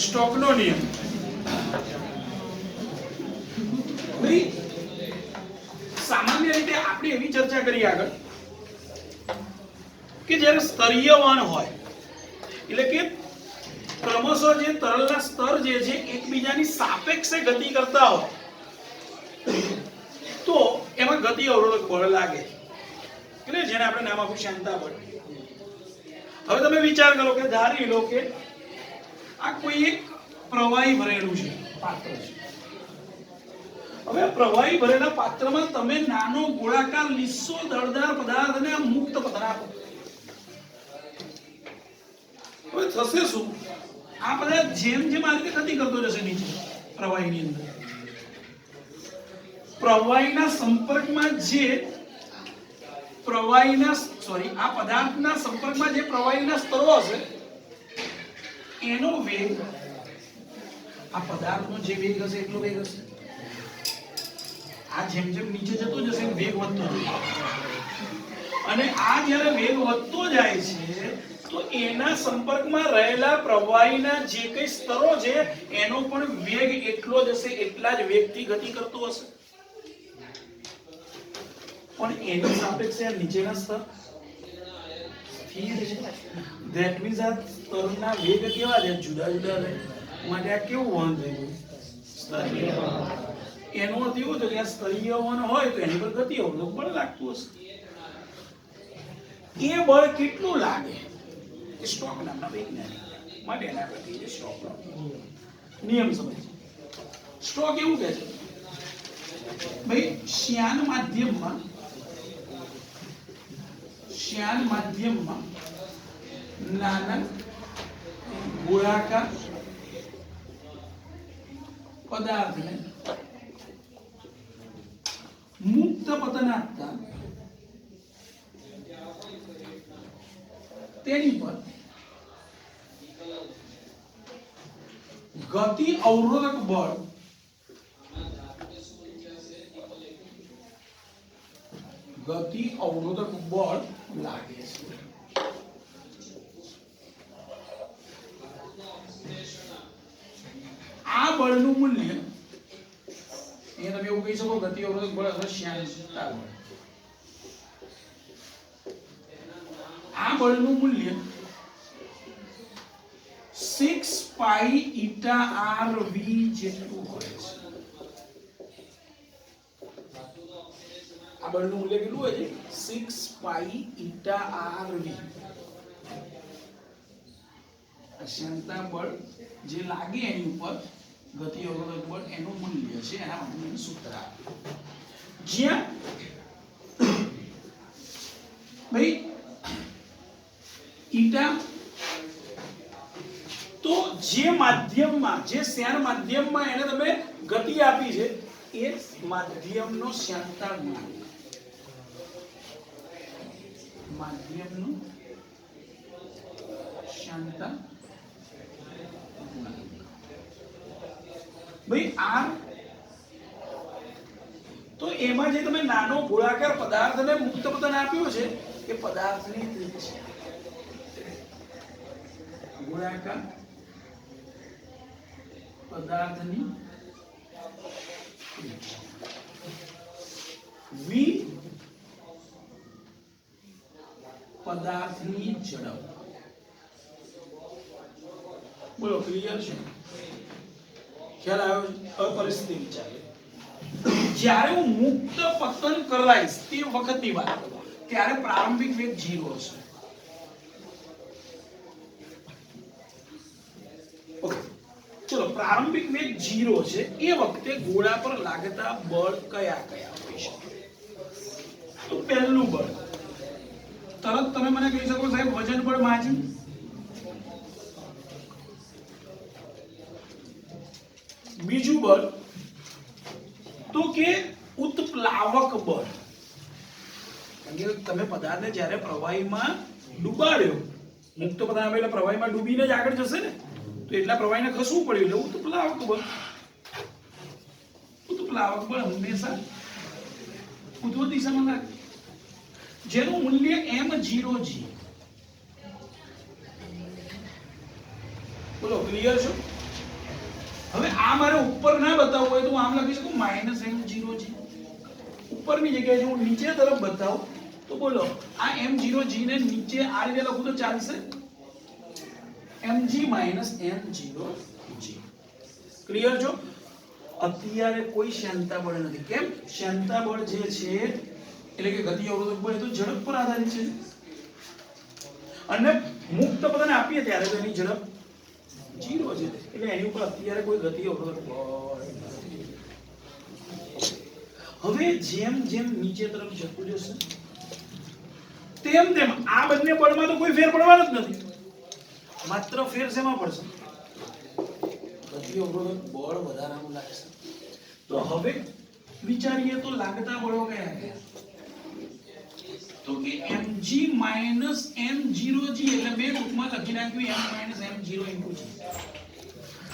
સ્ટોકનો નિયમ ભાઈ સામાન્ય રીતે આપણે એવી ચર્ચા કરી આગળ કે જ્યારે સ્તરીયવાન હોય એટલે કે ક્રમશઃ જે તરલના સ્તર જે છે એકબીજાની સાપેક્ષે ગતિ કરતા હોય તો એમાં ગતિ અવરોધક બળ લાગે એટલે જેને આપણે નામ આપ્યું શાંતા બળ. હવે તમે વિચાર કરો કે ધારી લો કે આ કોઈ એક પ્રવાહી ભરેલું છે પાત્ર છે. હવે પ્રવાહી ભરેલા પાત્રમાં તમે નાનો ગોળાકાર લીસો દળદાર પદાર્થને આ મુક્ત પદાર્થ આપો. હવે થશે શું? આ પદાર્થ જેમ જેમ આ રીતે ગતિ કરતો જશે નીચે પ્રવાહીની અંદર પ્રવાહીના સંપર્કમાં જે આ પદાર્થના સંપર્કમાં જે પ્રવાહીના સ્તરો હશે એનો વેગ આ પદાર્થનો જે વેગ હશે એટલો વેગ હશે. આ જેમ જેમ નીચે જતો જશે વેગ વધતો જાય અને આ જ્યારે વેગ વધતો જાય છે તો એના સંપર્કમાં રહેલા પ્રવાહીના જે કઈ સ્તરો છે એનો પણ વેગ એટલો જ હશે, એટલા જ વેગથી ગતિ કરતો હશે. પણ એની સાપેક્ષે નીચેના સ્તર સ્થિર છે. ધેટ મીન્સ આ સ્તરના વેગ કેવા છે? જુદા જુદા રહે. માટે આ કેવું વહન થઈ ગયું? સ્તરીય. એનો અર્થ એવો છે કે આ સ્તરીય વહન હોય તો એની પર ગતિ અવરોધક બળ લાગતું હશે. એ બળ કેટલું લાગે? સ્ટોક નામના વૈજ્ઞાનિક માટે એના પરથી જે સ્ટોકનો નિયમ સમજ. સ્ટોક એવું કહે છે ભાઈ શ્યાન માધ્યમમાં નાના ગોળાકાર પદાર્થને મુક્ત પતન આપતા તેની પર ગતિ અવરોધક બળ લાગે છે. આ બળનું મૂલ્ય અહીંયા તમે એવું કહી શકો ગતિ અવરોધક બળ અથવા શ્યાનતા બળ. આ બળનું મૂલ્ય 6 પાઈ ઈટા RV જેટલું હોય છે. આ બળનું મૂલ્ય કેટલું હોય છે? 6 પાઈ ઈટા RV. શ્યાનતા બળ જે લાગે એની ઉપર ગતિ અવરોધક બળ એનું મૂલ્ય છે. એના માટેનું સૂત્ર જ્યાં ભાઈ ઈટા તો જે માધ્યમમાં જે શ્યાન માધ્યમમાં એને તમે ગતિ આપી છે એ માધ્યમનો શ્યાનતા ગુણાંક. માધ્યમનો શ્યાનતા ગુણાંક ભાઈ R તો એમાં જે તમે નાનો ગોળાકાર પદાર્થને મુક્ત પતન આપ્યો છે એ પદાર્થની ત્રિજ્યા ગોળાકાર પદાર્થની v પદાર્થની ઝડપ. બોલો ક્લિયર છે? ખ્યાલ આવ્યો? હવે પરિસ્થિતિ વિચારે જ્યારે હું મુક્ત પતન કરાઈશ તે વખતની વાત કરું ત્યારે પ્રારંભિક વેગ 0 હશે. ચલો પ્રારંભિક વેગ 0 છે એ વખતે ગોળા પર લાગતા બળ કયા કયા હોઈ શકે? તો પહેલું બળ તરત તમે મને કહી શકો સાહેબ વજન બળ માજી. બીજું બળ તો કે ઉત્પ્લાવક બળ. તમે પદાર્થને જ્યારે પ્રવાહીમાં ડૂબાડ્યો મુક્ત પદાર્થ એટલે પ્રવાહીમાં ડૂબીને જ આગળ જશે ને તો એટલા પ્રવાહીને ખસવું પડ્યું એટલે ઉત્પ્લાવક બળ. ઉત્પ્લાવક બળ હંમેશા ઉધ્વ દિશામાં લાગે જેનું મૂલ્ય m0 g. બોલો ક્લિયર છો? હવે આ મારે ઉપર ના બતાવવું હોય તો હું આમ લખી શકું -m0g ઉપરની જગ્યાએ હું નીચે તરફ બતાવું તો બોલો આ m0g ને નીચે આ રીતે લખું તો ચાલશે mg m0g ક્લિયર છો અત્યારે કોઈ શાંતા બળ નથી કેમ શાંતા બળ જે છે એટલે કે ગતિ અવરોધક બળ એ તો ઝડપ પર આધારિત છે અને મુક્ત પદાને આપીએ ત્યારે તો એની ઝડપ 0 છે એટલે એની ઉપર અત્યારે કોઈ ગતિ અવરોધક બળ નથી હવે જેમ જેમ નીચે તરફ જતું જશે તેમ તેમ આ બંને બળમાં તો કોઈ ફેર પડવાનો જ નથી માત્ર ફેર શેમાં પડશે ગતિ અવરોધક બળ વધારાનું લાગશે તો હવે વિચારીએ તો લાગતા બળો કયા કયા તો કે mg m0g એટલે બે રૂપમાં લખી નાખ્યું m m0 * g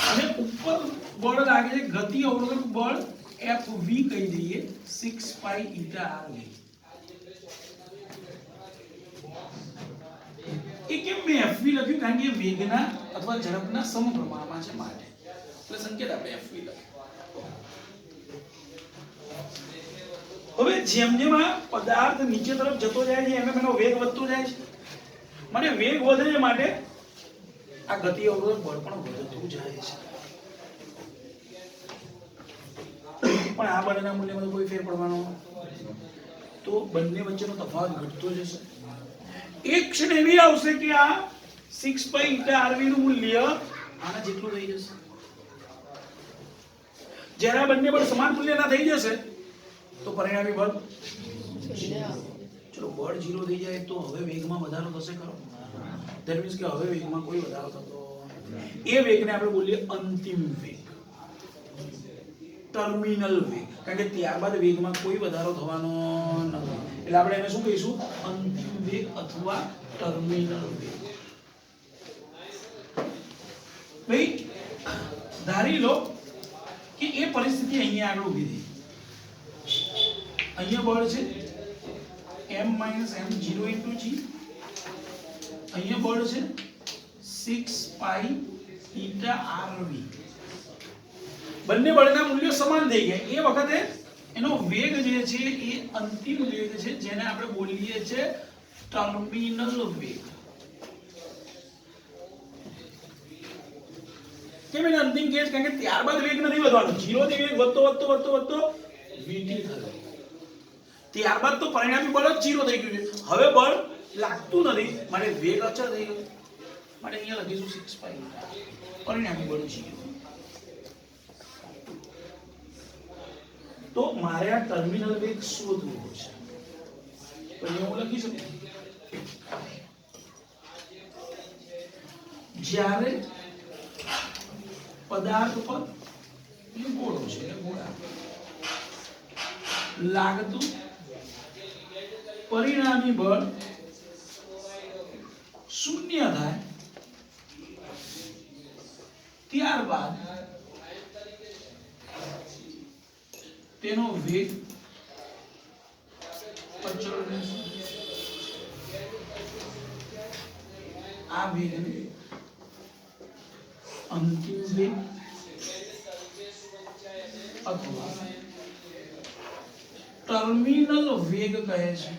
અને ઉપર બળ લાગે છે ગતિ અવરોધક બળ fv કહી દઈએ 6 પાઈ ઈટા rv એ કેમ મેં fv લખ્યું કારણ કે વેગના અથવા ઝડપના સમપ્રમાણમાં છે માટે એટલે સંકેત આપણે fv લખ્યું હવે જેમ જેમ આ પદાર્થ નીચે તરફ જતો જાય છે એમ એનો વેગ વધતો જાય છે મને વેગ વધે છે માટે આ ગતિ અવરોધક બળ પણ વધતું જાય છે પણ આ બળના મૂલ્યમાં કોઈ ફેર પડવાનો તો બંને વચ્ચેનો તફાવત ઘટતો જશે એક ક્ષણ એવી આવશે કે આ 6 પાઈ ઈટા rv નું મૂલ્ય આના જેટલું થઈ જશે જ્યારે આ બંને બળ સમાન મૂલ્યના થઈ જશે તો પરિણામી બળ ચલો બળ 0 થઈ જાય તો હવે વેગમાં વધારો થશે ખરો ધેટ મીન્સ કે હવે વેગમાં કોઈ વધારો થતો એ વેગને આપણે બોલીએ અંતિમ વેગ ટર્મિનલ વેગ કારણ કે ત્યારબાદ વેગમાં કોઈ વધારો થવાનો નથી એટલે આપણે એને શું કહીશું અંતિમ વેગ અથવા ટર્મિનલ વેગ ભાઈ ધારી લો કે એ પરિસ્થિતિ અહીંયા આગળ ઊભી થઈ અહીંયા બળ છે m - m0 * g અહીંયા બળ છે 6 પાઈ ઈટા rv બંને બળના મૂલ્યો સમાન થઈ ગયા એ વખતે એનો વેગ જે છે એ અંતિમ વેગ છે જેને આપણે બોલીએ છે ટર્મિનલ વેગ કેમ એને અંતિમ કહે છે કારણ કે ત્યારબાદ વેગ નથી વધવાનો 0 થી વેગ વધતો vt થયો ત્યારબાદ તો પરિણામી બળ જ 0 થઈ ગયું છે હવે બળ લાગતું નથી માટે વેગ અચળ થઈ ગયો માટે અહીંયા લખીશું 6 પાઈ પરિણામી બળ 0 તો મારે આ ટર્મિનલ વેગ શોધવો છે પછી હું લખી શકું જ્યારે પદાર્થ પર ગોળો છે ગોળા લાગતું પરિણામી બળ શૂન્ય થાય ત્યારબાદ તેનો વેગ અચળ રહેશે આ વેગને અંતિમ વેગ અથવા ટર્મિનલ વેગ કહે છે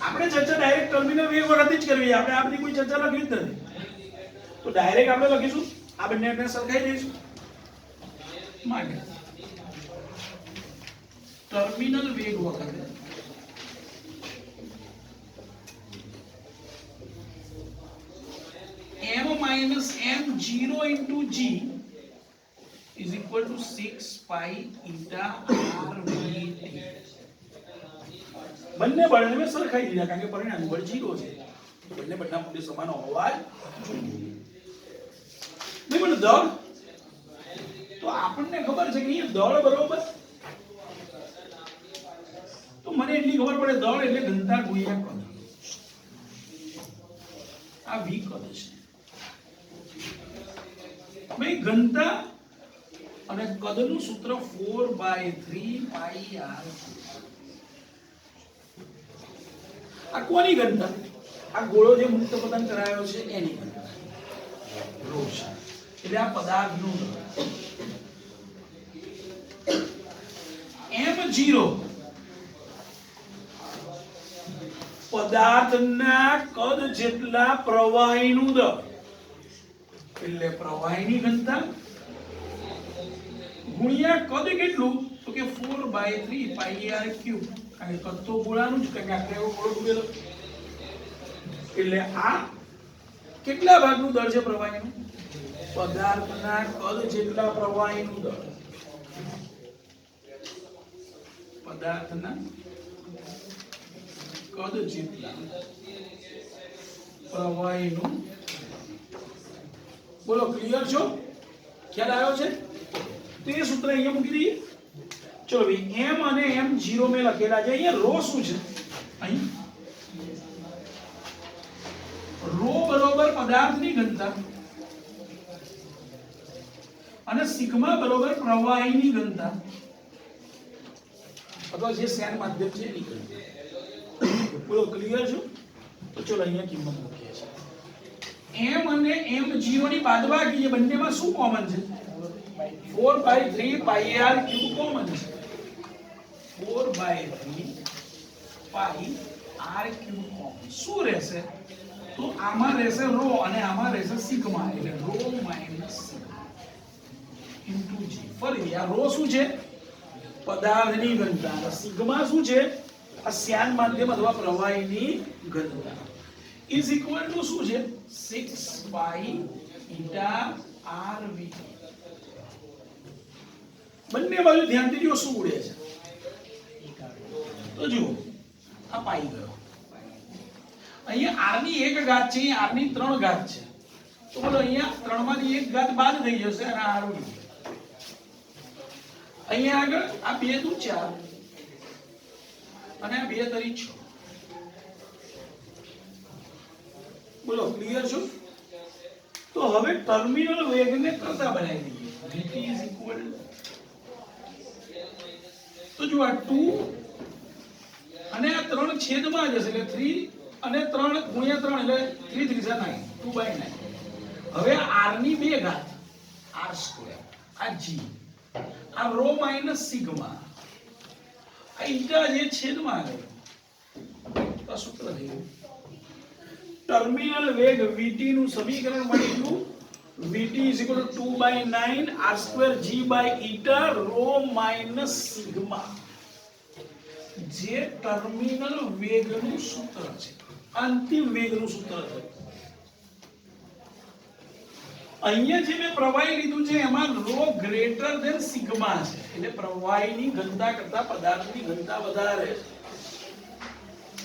આપણે ચર્ચા ડાયરેક્ટ ટર્મિનલ વેગ વખતે જ કરવી આપણે આ બધી કોઈ ચર્ચા લખવી જ નથી તો ડાયરેક્ટ આપણે લખીશું આ બંનેને સરખાઈ દઈશું માટે ટર્મિનલ વેગ વખતે m m0 * g is equal to 6 pi eta rvt બંને બળને મેં સરખાઈ દીધા કારણ કે પરિણામી બળ 0 છે બંને બળના મૂલ્ય સમાન હોવા જોઈએ નહીં પણ દળ તો આપણને ખબર છે કે અહીંયા દળ બરોબર તો મને એટલી ખબર પડે દળ એટલે ઘનતા ગુણ્યા કદ આ v કદ છે ભાઈ ઘનતા અને કદનું સૂત્ર 4/3 પાઈ r આ કોની ઘનતા આ ગોળો જે મુક્ત પતન કરાયો છે એની ઘનતા rho છે. એટલે આ પદાર્થનું m0 પદાર્થના કદ જેટલા પ્રવાહીનું દળ એટલે પ્રવાહીની ઘનતા ગુણ્યા કદ કેટલું તો કે 4/3 πr³ કારણ કે કદ તો ગોળાનું જ કારણ કે આપણે એવો ગોળો ડૂબેલો એટલે આ કેટલા ભાગનું દળ છે પ્રવાહીનું પદાર્થના કદ જેટલા પ્રવાહીનું દળ પદાર્થના કદ જેટલા પ્રવાહીનું બોલો ક્લિયર છો ખ્યાલ આવ્યો છે તો એ સૂત્ર અહીંયા મૂકી દઈએ ચલો ભાઈ m અને m0 મેં લખેલા છે અહીંયા રો શું છે અહીં રો બરોબર પદાર્થની ઘનતા અને સિગ્મા બરોબર પ્રવાહીની ઘનતા અથવા જે શ્યાન માધ્યમ છે એની ઘનતા બોલો ક્લિયર છો તો ચલો અહીંયા કિંમત મૂકીએ છીએ m અને m0 ની બાદબાકી એ બંનેમાં શું કોમન છે 4/3 πr³ કોમન છે 4/3 πr³ કોમન શું રહેશે તો આમાં રહેશે રો અને આમાં રહેશે સિગ્મા એટલે rho minus sigma into g ફરી આ રો શું છે પદાર્થની ઘનતા અને સિગ્મા શું છે આ શ્યાન માધ્યમ અથવા પ્રવાહીની ઘનતા ઇઝ ઇક્વલ ટુ શું છે 6π∗rv બંને બાજુ ધ્યાનથી જો શું ઉડે છે તો જુઓ આ પાઈ ગયો અહીંયા r ની 1 ઘાત છે r ની 3 ઘાત છે તો બોલો અહીંયા 3 માંથી 1 ઘાત બાદ થઈ જશે અને r ઉડી અહીંયા આગળ આ 2 દુ 4 અને આ 2 તરી 6 બોલો ક્લિયર છો તો હવે ટર્મિનલ વેગને કરતા બનાવી દઈએ vt is equal તો જો આ 2 અને આ 3 છેદમાં જશે એટલે 3 અને 3 ગુણ્યા 3 એટલે 3 3 9 2/9 હવે r ની 2 ઘાત r² આ g આ રો માઈનસ સિગ્મા આ ઈટા જે છેદમાં ગયો તો સૂત્ર થયું ટર્મિનલ વેગ vt નું સમીકરણ મળી ગયું vt = 2/9 r² g/eta rho minus sigma જે ટર્મિનલ વેગનું સૂત્ર છે અંતિમ વેગનું સૂત્ર છે અહીંયા જે મેં પ્રવાહી લીધું છે એમાં રો ગ્રેટર ધેન સિગ્મા છે એટલે પ્રવાહીની ઘનતા કરતા પદાર્થની ઘનતા વધારે છે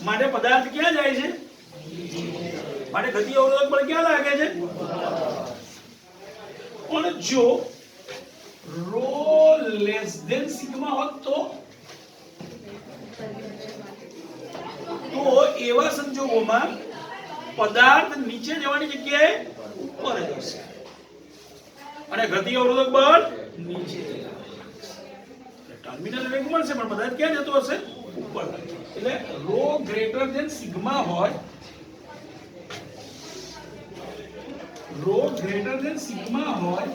માટે પદાર્થ ક્યાં જાય છે માટે ગતિ અવરોધક બળ ક્યાં લાગે છે પણ જો રો લેસ ધેન સિગ્મા હોત તો એવા સંજોગોમાં પદાર્થ નીચે જવાની જગ્યાએ ઉપર જશે અને ગતિ અવરોધક બળ નીચે ટર્મિનલ વેગ મળશે પણ પદાર્થ ક્યાં જતો હશે ઉપર એટલે રો ગ્રેટર ધેન સિગ્મા હોય રો ગ્રેટર ધેન સિગ્મા હોય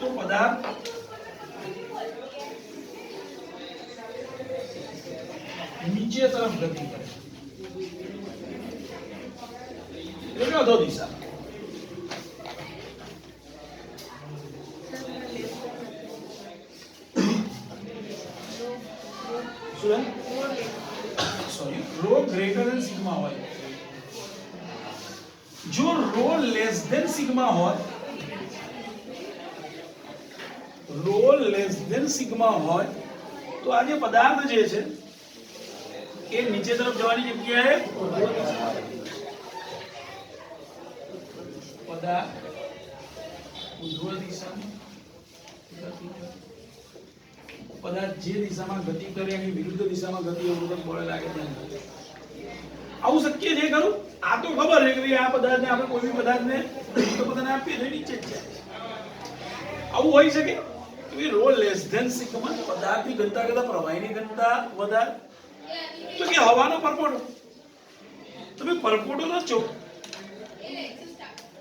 તો પદાર્થ નીચે તરફ ગતિ કરે એટલે અધો દિશા sorry rho greater than sigma હોય જો રો લેસ ધેન સિગ્મા હોય રો લેસ ધેન સિગ્મા હોય તો આ જે પદાર્થ જે છે એ નીચે તરફ જવાની જગ્યાએ પદાર્થ ઉર્ધ્વ દિશામાં પદાર્થ જે દિશામાં ગતિ કરે એની વિરુદ્ધ દિશામાં ગતિ અવરોધક બળ લાગે છે આવું શક્ય છે ખરું આ તો ખબર છે કે ભાઈ આ પદાર્થને આપણે કોઈ બી પદાર્થને તો પદાર્થને આપીએ તો નીચે જ જાય આવું હોઈ શકે કે રો લેસ ધેન સિગ્મા પદાર્થની ઘનતા કરતા પ્રવાહીની ઘનતા વધારે તો કે હવાનો પરમાણુ તમે કોઈ પરપોટો રચો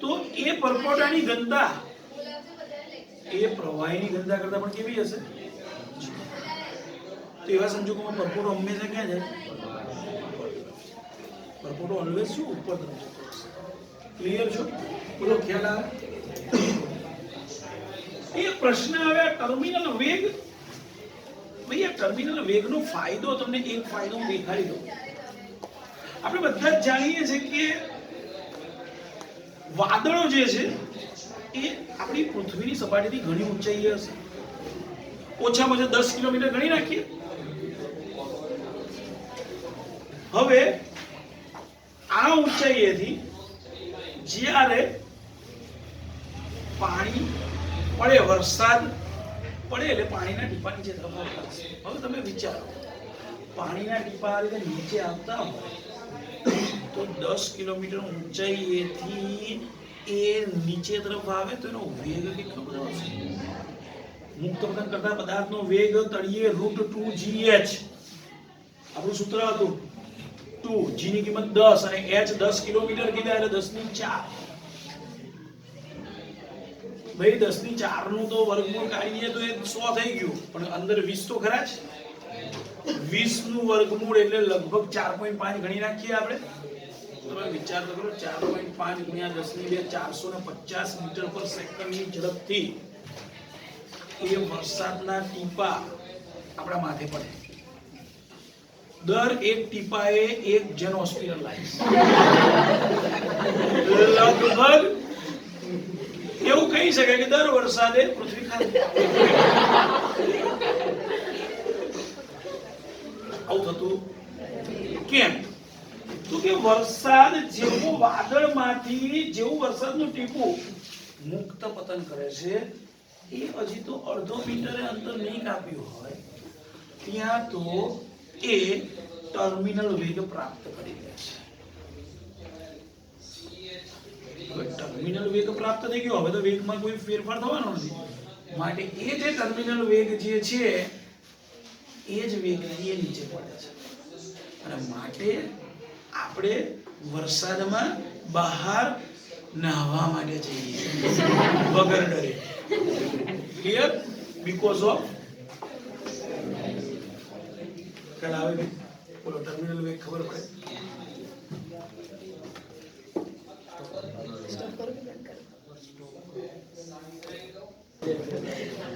તો એ પરપોટાની ઘનતા એ પ્રવાહીની ઘનતા કરતા પણ કેવી હશે? તો એવા સંજોગોમાં પરપોટો હંમેશા ક્યાં જાય? પરપોટો ઓલવેઝ શું ઉપર તરફ જતો હશે. ક્લિયર છો? બોલો ખ્યાલ આવે? એ પ્રશ્ન હવે ટર્મિનલ વેગ, ભાઈ આ ટર્મિનલ વેગનો ફાયદો તમને એક ફાયદો હું દેખાડી દઉં. આપણે બધા જ જાણીએ છીએ કે વાદળો જે છે એ આપણી પૃથ્વીની સપાટીથી ઘણી ઊંચાઈએ હશે. ઓછામાં ઓછા 10 કિલોમીટર ગણી નાખીએ. હવે આ ઊંચાઈએથી જ્યારે પાણી પડે, વરસાદ પડે એટલે પાણીના ટીપા નીચે તરફ આવતા હશે. હવે તમે વિચારો, પાણીના ટીપા આ રીતે નીચે આવતા હોય તો 10 કિલોમીટર ઊંચાઈએથી એ નીચે તરફ આવે તો એનો વેગ કેટલો બધો હશે? મુક્ત પતન કરતા પદાર્થનો વેગ તળિયે √2gh. આપણું સૂત્ર હતું 2, g ની કિંમત 10 અને h 10 કિલોમીટર કીધા એટલે 10 ની 4. ભાઈ 10 ની 4 નું તો વર્ગમૂળ કાઢીએ તો એ 100 થઈ ગયું, પણ અંદર 20 તો ખરા જ. 20 નું વર્ગમૂળ એટલે લગભગ 4.5 ગણી નાખીએ આપણે. તમે વિચાર તો કરો, 4.5 ગુણ્યા 10 ની 2 450 મીટર પર સેકન્ડની ઝડપથી એ વરસાદના ટીપા આપણા માથે પડે. દર એક ટીપાએ એક જન હોસ્પિટલાઇઝ. લગભગ એવું કહી શકાય કે દર વરસાદે પૃથ્વી ખાલી. આવું થતું કેમ? તો કે વરસાદ જેવો વાદળમાંથી જેવું વરસાદનું ટીપું મુક્ત પતન કરે છે એ હજી તો અડધો મીટરે અંતર નહીં કાપ્યું હોય ત્યાં તો એ ટર્મિનલ વેગ પ્રાપ્ત કરી લે છે. હવે ટર્મિનલ વેગ પ્રાપ્ત થઈ ગયો, હવે તો વેગમાં કોઈ ફેરફાર થવાનો નથી. માટે એ જે ટર્મિનલ વેગ જે છે એ જ વેગથી એ નીચે પડે છે. અને માટે આપણે વરસાદમાં બહાર નાહવા માટે જઈએ વગર ડરે. ક્લિયર? બીકોઝ ઓફ કલાવે બોલો ટર્મિનલ વેગ ખબર પડે.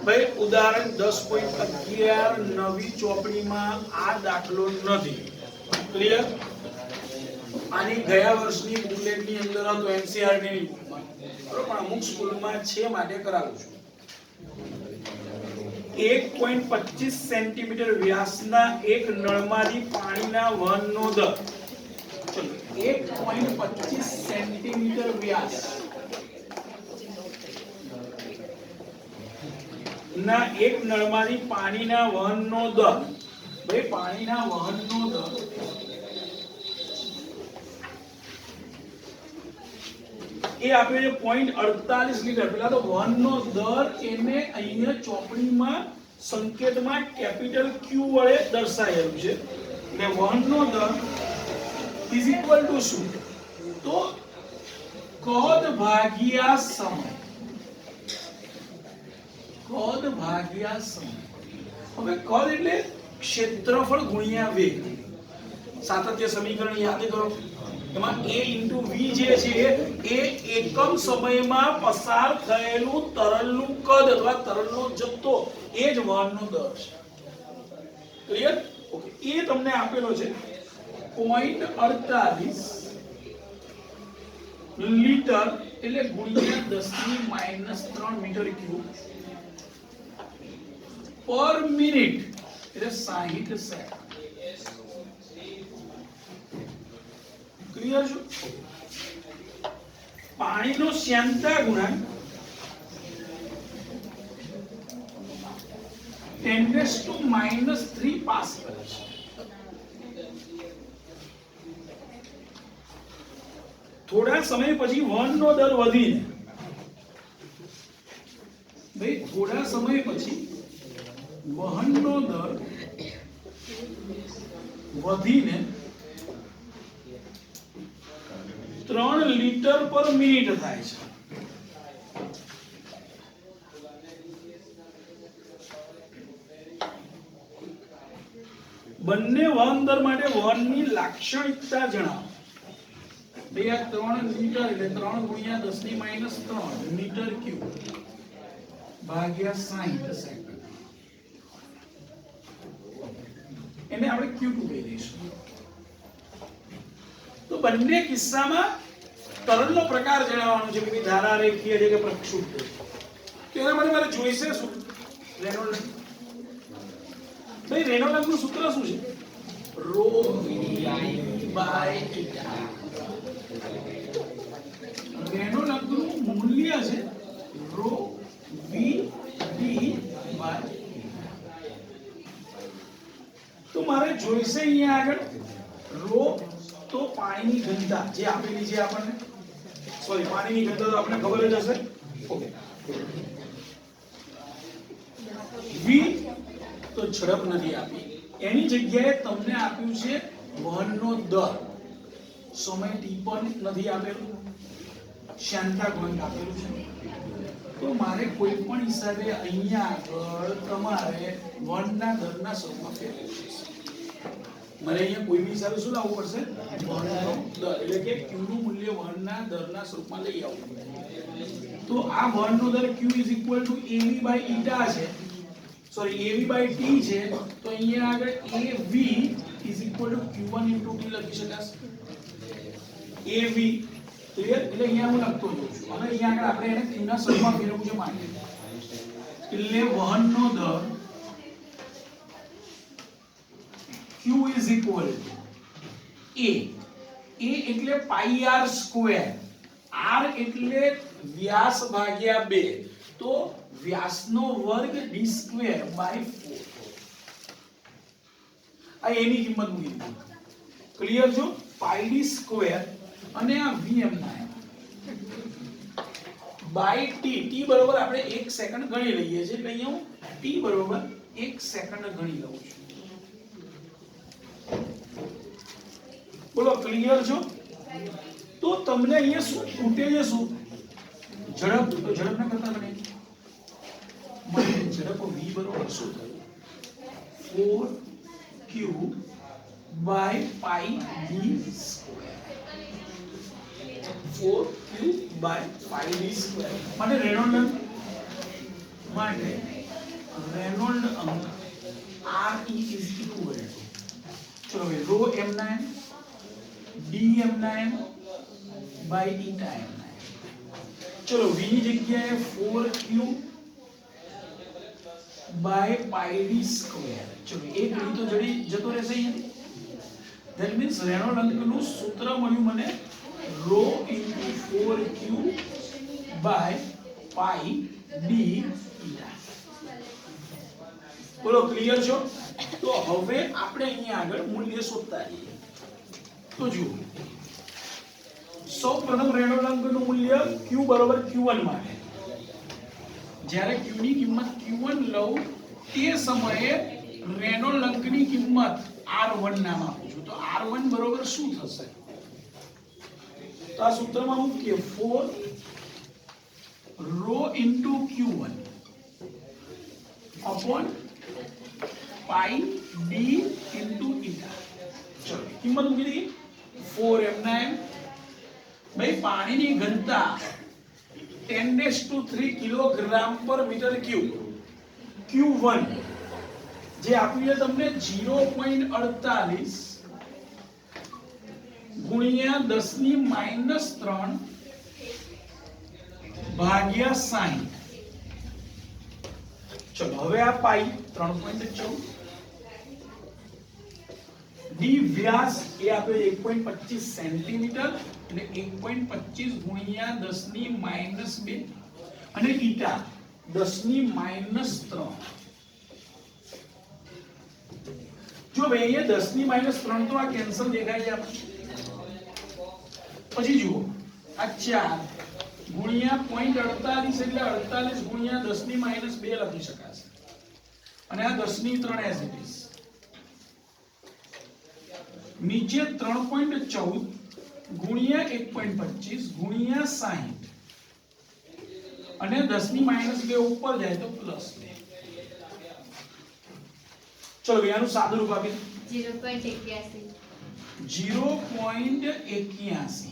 ભાઈ ઉદાહરણ 10.11 નવી ચોપડીમાં આ દાખલો નથી. ક્લિયર? આની ગયા વર્ષની બુકલેટની અંદર હતો એનસીઆરટી ની બુકમાં, બરોબર, પણ અમુક સ્કૂલમાં છે માટે કરાવું છું. 1.25 સેન્ટીમીટર વ્યાસના એક નળમાંથી પાણીના વહનનો દર. ચલો 1.25 સેન્ટીમીટર વ્યાસ ના એક નળમાંથી પાણીના વહનનો દર. ભાઈ પાણીના વહનનો દર એ આપ્યો છે 0.48 લીટર. પેલા તો વહનનો દર એને અહીંયા ચોપડીમાં સંકેતમાં કેપિટલ Q વડે દર્શાવેલું છે. એટલે વહનનો દર ઇઝ ઇક્વલ ટુ શું? તો કદ ભાગ્યા સમય. કદ ભાગ્યા સમય. હવે કદ એટલે ક્ષેત્રફળ ગુણ્યા વેગ. સાતત્ય સમીકરણ યાદ કરો. એમાં a * v જે છે એ એકમ સમયમાં પસાર થયેલું તરલનું કદ અથવા તરલનો જથ્થો એ જ વહનનો દર છે. ક્લિયર? ઓકે, એ તમને આપેલો છે 0.48 લીટર એટલે ગુણ્યા 10⁻³ મીટર ક્યુબ પર મિનિટ એટલે 60 સેકન્ડ. ક્લિયર છો? પાણીનો શ્યામતા ગુણાંક 10⁻³ પાસ્કલ છે. થોડા સમય પછી વહનનો દર વધીને ભાઈ થોડા સમય પછી વહનનો દર વધીને 3 લિટર પર મિનિટ થાય છે. બંને વહન દર માટે વહનની લાક્ષણિકતા જણાવો. ભાઈ આ 3 લિટર એટલે 3 ગુણ્યા 10 ની માઈનસ 3 મીટર ક્યુબ ભાગ્યા 60 સેકન્ડ. એને આપણે Q2 કહી દઈશું. તો બંને કિસ્સામાં તરલનો પ્રકાર જણાવવાનો છે કે ધારા રેખીય છે કે પ્રક્ષુબ્ધ છે. તો એના માટે મારે જોઈશે શું? રેનોલ્ડ. ભાઈ રેનોલ્ડનું સૂત્ર શું છે? ρ / θ. રેનોલ્ડનું મૂલ્ય છે ρ v d / તો મારે જોઈશે અહીંયા આગળ ρ તો પાણીની ઘનતા જે આપેલી છે આપણને, સોરી પાણીની ઘનતા તો આપણને ખબર જ હશે. ઓકે. v તો ઝડપ નથી આપી, એની જગ્યાએ તમને આપ્યું છે વહનનો દર. સમય t પણ નથી આપેલું, શ્યાનતા ગુણાંક આપેલું છે. તો મારે કોઈ પણ હિસાબે અહીંયા આગળ તમારે વહનના દરના સ્વરૂપમાં ફેરવવું પડશે. મારે અહીંયા કોઈ બી હિસાબે શું લાવવું પડશે? વહનનો દર, એટલે કે q નું મૂલ્ય વહનના દરના સ્વરૂપમાં લઈ આવવું. તો આ વહનનો દર q av / η છે, સોરી av / t છે. તો અહીંયા આગળ av q1 * t લખી શકાશે. av ક્લિયર, એટલે અહીંયા હું લખતો જઉં છું અને અહીંયા આગળ આપણે એને q ના સ્વરૂપમાં ફેરવવું છે માટે. એટલે વહનનો દર q = a એટલે પાઈ r સ્ક્વેર, r એટલે વ્યાસ ભાગ્યા 2, તો વ્યાસનો વર્ગ d² / 4. આ એની કિંમત મૂકી દીધી. ક્લિયર છો? પાઈ d² અને આ vm ના બાય t. t બરોબર આપણે 1 સેકન્ડ ગણી લઈએ છીએ, એટલે અહીંયા હું t બરોબર 1 સેકન્ડ ગણી લઉં છું. બોલો ક્લિયર છો? તો તમને અહીંયા શું ખૂટે છે? શું ઝડપ? તો ઝડપના કરતા બને મને ઝડપ v બરોબર શું થયું? 4q / પાઈ d². 4q / પાઈ d² માટે રેનોલ્ડ અંક Re is equal to, ચલો ભાઈ, ρ m ના m d m ના m by η m ના m. ચલો v ની જગ્યાએ 4q / પાઈ d². ચલો એક રીત તો જતો રહેશે અહીંયા. ધેટ મીન્સ રેનોલ્ડ અંકનું સૂત્ર મળ્યું મને ρ * 4q / પાઈ d η. બોલો ક્લિયર છો? તો હવે આપણે અહીંયા આગળ મૂલ્ય શોધતા રહીએ. તો જુઓ, સૌપ્રથમ રેનોલ્ડ અંકનું મૂલ્ય q બરોબર q1 માટે. જ્યારે q ની કિંમત q1 લઉં તે સમયે રેનોલ્ડ અંકની કિંમત r1 નામ આપું છું. તો r1 બરોબર શું થશે? તો આ સૂત્રમાં મૂકીએ 4 ρ * q1 upon પાઈ d * η. ચલો કિંમત મૂકી દઈએ 4m ના m. ભાઈ પાણીની ઘનતા 10⁻³ કિલોગ્રામ પર મીટર ક્યુબ. q1 જે આપ્યું છે તમને 0.48 ગુણ્યા 10⁻³ ભાગ્યા 60. ચલો હવે આ પાઈ 3.14 ડી વ્યાસ એ આપણે 1.25 સેન્ટીમીટર એટલે 1.25 ગુણ્યા 10⁻² અને ઈટા 10⁻³ જો ભાઈ અહીંયા 10⁻³ તો આ કેન્સલ દેખાય છે આપણે. પછી જુઓ આ 4 ગુણ્યા 0.48 એટલે 48 ગુણ્યા 10⁻² લખી શકાશે અને આ 10⁻³ એઝ ઇટ ઇઝ. નીચે 3.14 ગુણ્યા 1.25 ગુણ્યા 60 અને 10 ની -2 ઉપર જાય તો +2. ચલો ભાઈ આનું સાદું રૂપ આપી 0.81. 0.81.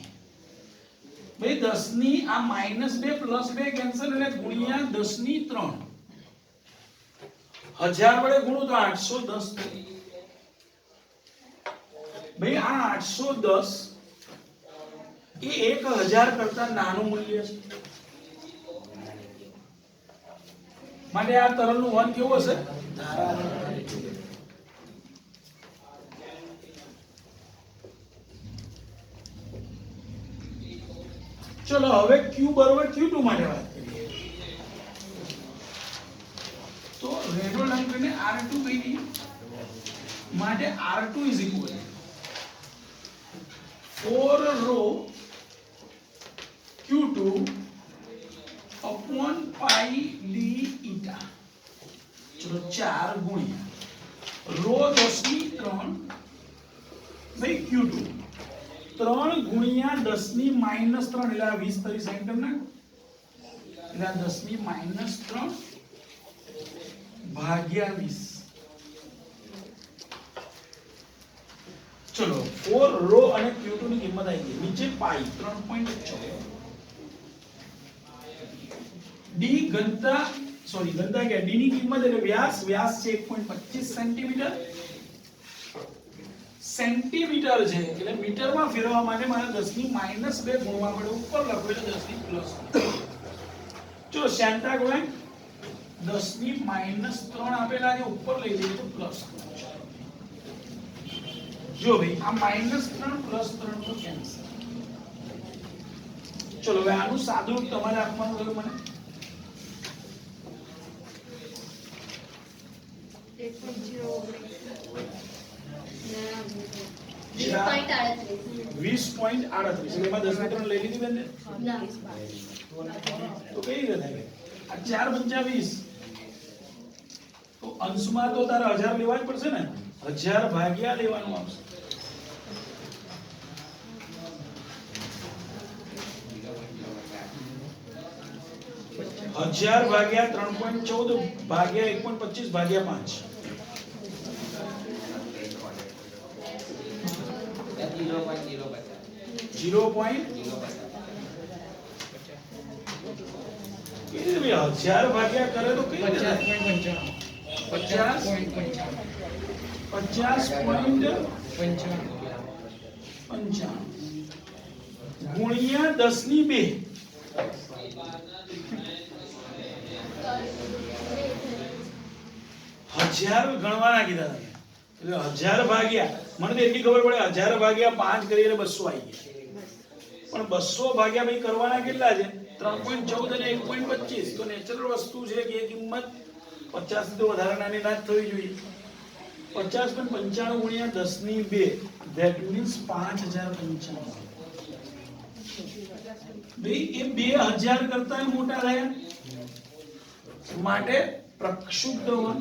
ભાઈ 10 ની આ -2 +2 કેન્સલ એટલે ગુણ્યા 10 ની 3. 1000 વડે ગુણો તો 810 થાય. ભાઈ આ 810 એ 1000 કરતા નાનું મૂલ્ય છે માટે આ તરલનું વહન કેવું હશે? ચલો હવે q બરોબર q2 માટે વાત કરીએ તો રેડોલ્ડ અંકને r2 કહી દઈએ માટે r2 is equal 4 rho q2 upon pi d eta. ચલો 4 ગુણ્યા રો 10 ની 3 ભાઈ q2 3 ગુણ્યા 10 ની -3 એટલે આ 20 તરી સાઈન કરી નાખ એટલે આ 10 ની -3 ભાગ્યા 20. ચલો 4 રો અને q2 ની કિંમત આવી ગઈ નીચે પાઈ 3.6 d ઘનતા ઘનતા કે d ની કિંમત એટલે વ્યાસ છે 1.25 સેન્ટીમીટર સેન્ટીમીટર છે એટલે મીટરમાં ફેરવવા માટે મારે 10 ની -2 ગુણવા પડે ઉપર લખો એટલે 10 ની પ્લસ. જો સેન્ટા કોઈ 10 ની -3 આપેલા છે ઉપર લઈ લઈએ તો પ્લસ. જો ભાઈ આ -3 +3 તો કેન્સલ. ચલો હવે આનું સાદું રૂપ તમારે આપવાનું રહ્યું મને 20.38 એમાં 10 ની 3 લઈ લીધી બેન તો કઈ રીતે થાય આ 4 × 20 તો અંશમાં તો તારે 1000 લેવા જ પડશે ને 1000 ભાગ્યા લેવાનું આવશે. હજાર ભાગ્યા 3.14 ભાગ્યા 1.25 ભાગ્યા 5 0.10 ભાગ્યા કરે તો કઈ 50.55 ગુણ્યા 10 ની 2 1000 ગણવાના કીધા એટલે 1000 ભાગ્યા મને તો એટલી ખબર પડે 1000 ભાગ્યા 5 કરીએ એટલે 200 આવી ગયા પણ 200 ભાગ્યા ભાઈ કરવાના કેટલા છે 3.14 અને 1.25 તો નેચરલ વસ્તુ છે કે એ કિંમત 50 થી તો વધારે નાની ના થવી જોઈએ 50.95 ગુણ્યા 10 ની 2 that means 5095 ભાઈ એ 2000 કરતા મોટા થયા માટે પ્રક્ષુબ્ધ વહન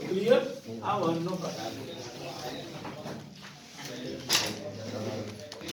ક્લિયર આ વહનનો પ્રકાર